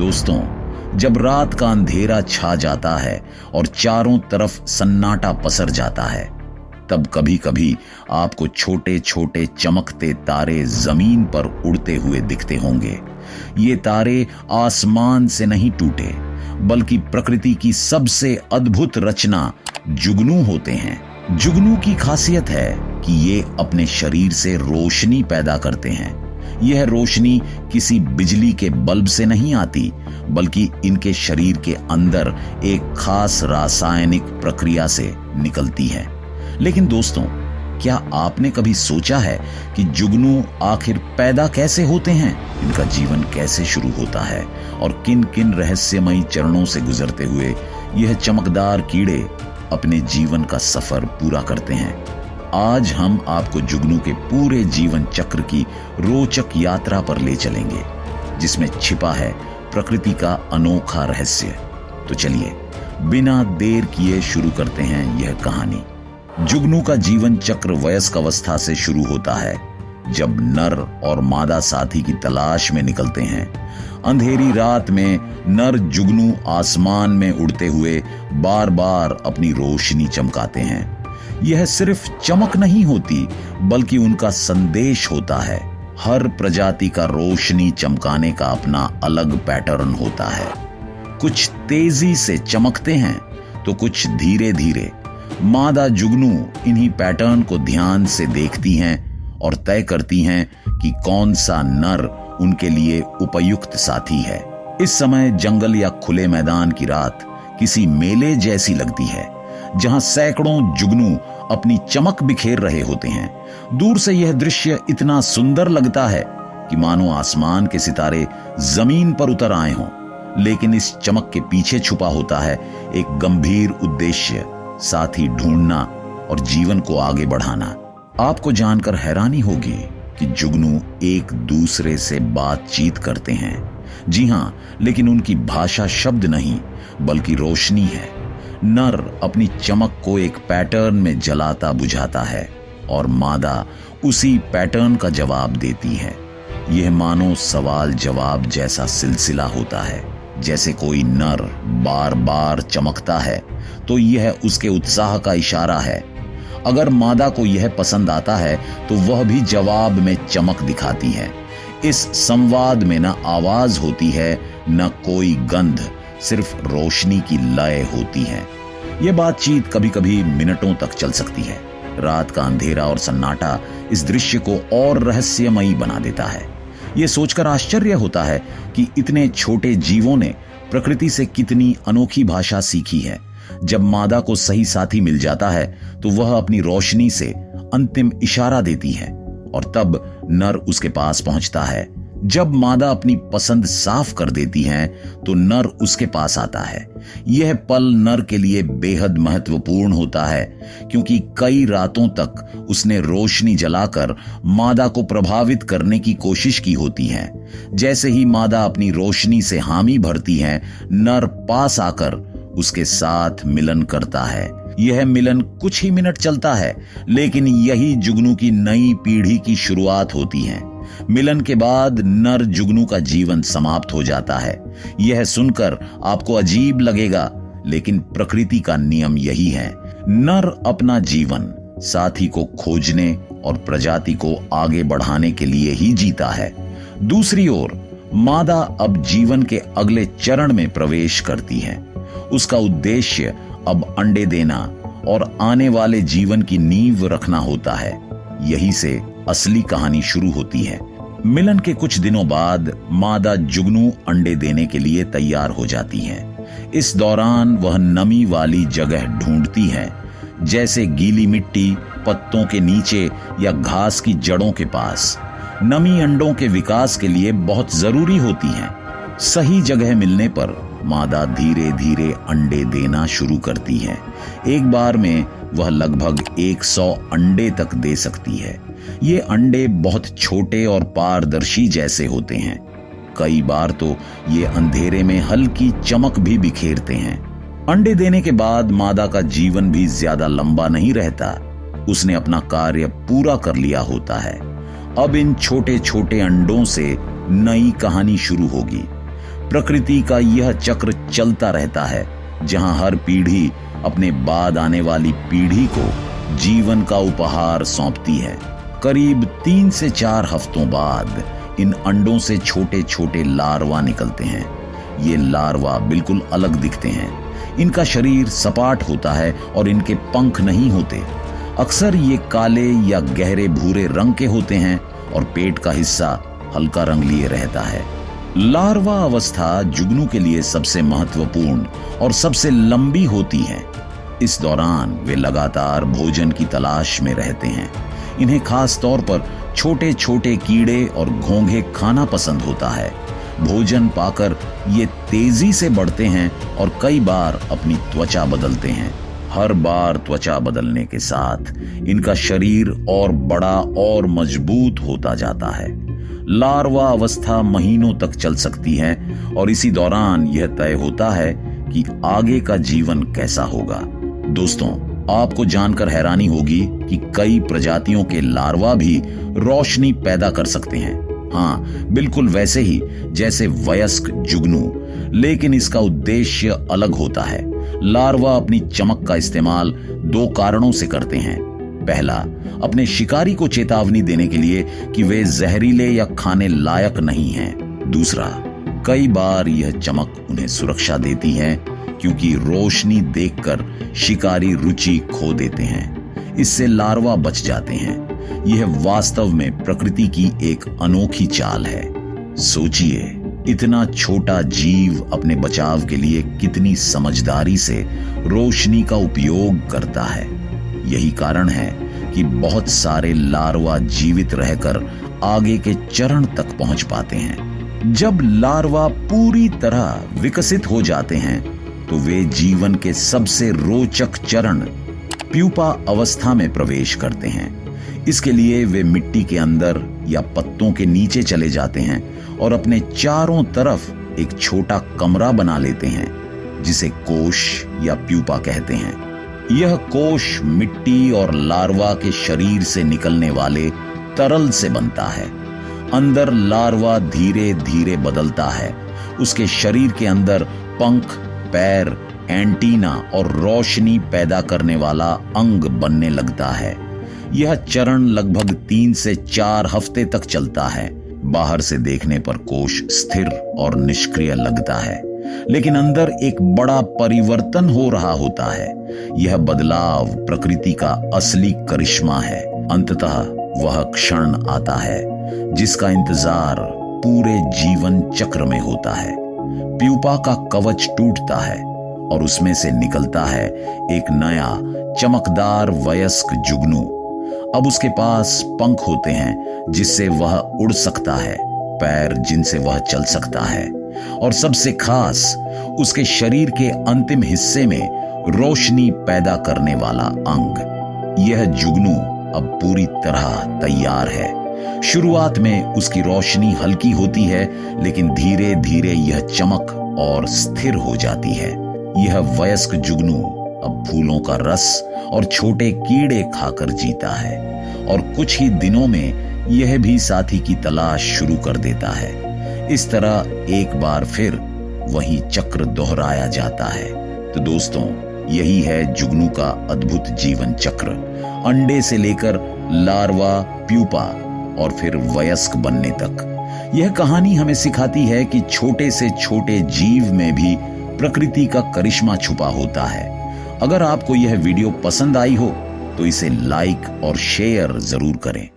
दोस्तों, जब रात का अंधेरा छा जाता है और चारों तरफ सन्नाटा पसर जाता है, तब कभी कभी आपको छोटे छोटे चमकते तारे जमीन पर उड़ते हुए दिखते होंगे। ये तारे आसमान से नहीं टूटे, बल्कि प्रकृति की सबसे अद्भुत रचना जुगनू होते हैं। जुगनू की खासियत है कि ये अपने शरीर से रोशनी पैदा करते हैं। यह रोशनी किसी बिजली के बल्ब से नहीं आती, बल्कि इनके शरीर के अंदर एक खास रासायनिक प्रक्रिया से निकलती है। लेकिन दोस्तों, क्या आपने कभी सोचा है कि जुगनू आखिर पैदा कैसे होते हैं? इनका जीवन कैसे शुरू होता है और किन किन रहस्यमयी चरणों से गुजरते हुए यह चमकदार कीड़े अपने जीवन का सफर पूरा करते हैं? आज हम आपको जुगनू के पूरे जीवन चक्र की रोचक यात्रा पर ले चलेंगे, जिसमें छिपा है प्रकृति का अनोखा रहस्य। तो चलिए बिना देर किए शुरू करते हैं यह कहानी। जुगनू का जीवन चक्र वयस्क अवस्था से शुरू होता है, जब नर और मादा साथी की तलाश में निकलते हैं। अंधेरी रात में नर जुगनू आसमान में उड़ते हुए बार बार अपनी रोशनी चमकाते हैं। यह सिर्फ चमक नहीं होती, बल्कि उनका संदेश होता है। हर प्रजाति का रोशनी चमकाने का अपना अलग पैटर्न होता है। कुछ तेजी से चमकते हैं तो कुछ धीरे धीरे। मादा जुगनू इन्हीं पैटर्न को ध्यान से देखती हैं और तय करती हैं कि कौन सा नर उनके लिए उपयुक्त साथी है। इस समय जंगल या खुले मैदान की रात किसी मेले जैसी लगती है, जहां सैकड़ों जुगनू अपनी चमक बिखेर रहे होते हैं। दूर से यह दृश्य इतना सुंदर लगता है कि मानो आसमान के सितारे जमीन पर उतर आए हों। लेकिन इस चमक के पीछे छुपा होता है एक गंभीर उद्देश्य, साथी ढूंढना और जीवन को आगे बढ़ाना। आपको जानकर हैरानी होगी कि जुगनू एक दूसरे से बातचीत करते हैं। जी हां, लेकिन उनकी भाषा शब्द नहीं, बल्कि रोशनी है। नर अपनी चमक को एक पैटर्न में जलाता बुझाता है और मादा उसी पैटर्न का जवाब देती है। यह मानो सवाल जवाब जैसा सिलसिला होता है। जैसे कोई नर बार बार चमकता है तो यह उसके उत्साह का इशारा है। अगर मादा को यह पसंद आता है तो वह भी जवाब में चमक दिखाती है। इस संवाद में न आवाज होती है, न कोई गंध, सिर्फ रोशनी की लय होती है। यह बातचीत कभी कभी मिनटों तक चल सकती है। रात का अंधेरा और सन्नाटा इस दृश्य को और रहस्यमयी बना देता है। यह सोचकर आश्चर्य होता है कि इतने छोटे जीवों ने प्रकृति से कितनी अनोखी भाषा सीखी है। जब मादा को सही साथी मिल जाता है तो वह अपनी रोशनी से अंतिम इशारा देती है और तब नर उसके पास पहुंचता है। जब मादा अपनी पसंद साफ कर देती है तो नर उसके पास आता है। यह पल नर के लिए बेहद महत्वपूर्ण होता है, क्योंकि कई रातों तक उसने रोशनी जलाकर मादा को प्रभावित करने की कोशिश की होती है। जैसे ही मादा अपनी रोशनी से हामी भरती है, नर पास आकर उसके साथ मिलन करता है। यह मिलन कुछ ही मिनट चलता है, लेकिन यही जुगनू की नई पीढ़ी की शुरुआत होती है। मिलन के बाद नर जुगनू का जीवन समाप्त हो जाता है। यह सुनकर आपको अजीब लगेगा, लेकिन प्रकृति का नियम यही है। नर अपना जीवन साथी को खोजने और प्रजाति को आगे बढ़ाने के लिए ही जीता है। दूसरी ओर मादा अब जीवन के अगले चरण में प्रवेश करती है। उसका उद्देश्य अब अंडे देना और आने वाले जीवन की नींव रखना होता है। यही से असली कहानी शुरू होती है। मिलन के कुछ दिनों बाद मादा जुगनू अंडे देने के लिए तैयार हो जाती है। इस दौरान वह नमी वाली जगह ढूंढती है, जैसे गीली मिट्टी, पत्तों के नीचे या घास की जड़ों के पास। नमी अंडों के विकास के लिए बहुत जरूरी होती है। सही जगह मिलने पर मादा धीरे धीरे अंडे देना शुरू करती है। एक बार में वह लगभग 100 अंडे तक दे सकती है। ये अंडे बहुत छोटे और पारदर्शी जैसे होते हैं। कई बार तो ये अंधेरे में हल्की चमक भी बिखेरते हैं। अंडे देने के बाद मादा का जीवन भी ज्यादा लंबा नहीं रहता। उसने अपना कार्य पूरा कर लिया होता है। अब इन छोटे छोटे अंडों से नई कहानी शुरू होगी। प्रकृति का यह चक्र चलता रहता है, जहां हर पीढ़ी अपने बाद आने वाली पीढ़ी को जीवन का उपहार सौंपती है। करीब 3 से 4 हफ्तों बाद इन अंडों से छोटे छोटे लार्वा निकलते हैं। ये लार्वा बिल्कुल अलग दिखते हैं। इनका शरीर सपाट होता है और इनके पंख नहीं होते। अक्सर ये काले या गहरे भूरे रंग के होते हैं और पेट का हिस्सा हल्का रंग लिए रहता है। लार्वा अवस्था जुगनू के लिए सबसे महत्वपूर्ण और सबसे लंबी होती है। इस दौरान वे लगातार भोजन की तलाश में रहते हैं। इन्हें खास तौर पर छोटे छोटे कीड़े और घोंघे खाना पसंद होता है। भोजन पाकर ये तेजी से बढ़ते हैं और कई बार अपनी त्वचा बदलते हैं। हर बार त्वचा बदलने के साथ इनका शरीर और बड़ा और मजबूत होता जाता है। लार्वा अवस्था महीनों तक चल सकती है और इसी दौरान यह तय होता है कि आगे का जीवन कैसा होगा। दोस्तों, आपको जानकर हैरानी होगी कि कई प्रजातियों के लार्वा भी रोशनी पैदा कर सकते हैं। हाँ, बिल्कुल वैसे ही जैसे वयस्क जुगनू, लेकिन इसका उद्देश्य अलग होता है। लार्वा अपनी चमक का इस्तेमाल 2 कारणों से करते हैं। पहला, अपने शिकारी को चेतावनी देने के लिए कि वे जहरीले या खाने लायक नहीं हैं। दूसरा, कई बार यह चमक उन्हें सुरक्षा देती है, क्योंकि रोशनी देखकर शिकारी रुचि खो देते हैं। इससे लार्वा बच जाते हैं। यह वास्तव में प्रकृति की एक अनोखी चाल है। सोचिए, इतना छोटा जीव अपने बचाव के लिए कितनी समझदारी से रोशनी का उपयोग करता है। यही कारण है कि बहुत सारे लार्वा जीवित रहकर आगे के चरण तक पहुंच पाते हैं। जब लार्वा पूरी तरह विकसित हो जाते हैं तो वे जीवन के सबसे रोचक चरण प्यूपा अवस्था में प्रवेश करते हैं। इसके लिए वे मिट्टी के अंदर या पत्तों के नीचे चले जाते हैं और अपने चारों तरफ एक छोटा कमरा बना लेते हैं, जिसे कोश या प्यूपा कहते हैं। यह कोश मिट्टी और लार्वा के शरीर से निकलने वाले तरल से बनता है। अंदर लार्वा धीरे धीरे बदलता है। उसके शरीर के अंदर पंख, पैर, एंटीना और रोशनी पैदा करने वाला अंग बनने लगता है। यह चरण लगभग 3 से 4 हफ्ते तक चलता है। बाहर से देखने पर कोश स्थिर और निष्क्रिय लगता है, लेकिन अंदर एक बड़ा परिवर्तन हो रहा होता है। यह बदलाव प्रकृति का असली करिश्मा है। अंततः वह क्षण आता है जिसका इंतजार पूरे जीवन चक्र में होता है। प्यूपा का कवच टूटता है और उसमें से निकलता है एक नया चमकदार वयस्क जुगनू। अब उसके पास पंख होते हैं जिससे वह उड़ सकता है, पैर जिनसे वह चल सकता है, और सबसे खास उसके शरीर के अंतिम हिस्से में रोशनी पैदा करने वाला अंग। यह जुगनू अब पूरी तरह तैयार है। शुरुआत में उसकी रोशनी हल्की होती है, लेकिन धीरे धीरे यह चमक और स्थिर हो जाती है। यह वयस्क जुगनू अब फूलों का रस और छोटे कीड़े खाकर जीता है, और कुछ ही दिनों में यह भी साथी की तलाश शुरू कर देता है। इस तरह एक बार फिर वही चक्र दोहराया जाता है। तो दोस्तों, यही है जुगनू का अद्भुत जीवन चक्र। अंडे से लेकर लार्वा, प्यूपा और फिर वयस्क बनने तक। यह कहानी हमें सिखाती है कि छोटे से छोटे जीव में भी प्रकृति का करिश्मा छुपा होता है। अगर आपको यह वीडियो पसंद आई हो तो इसे लाइक और शेयर जरूर करें।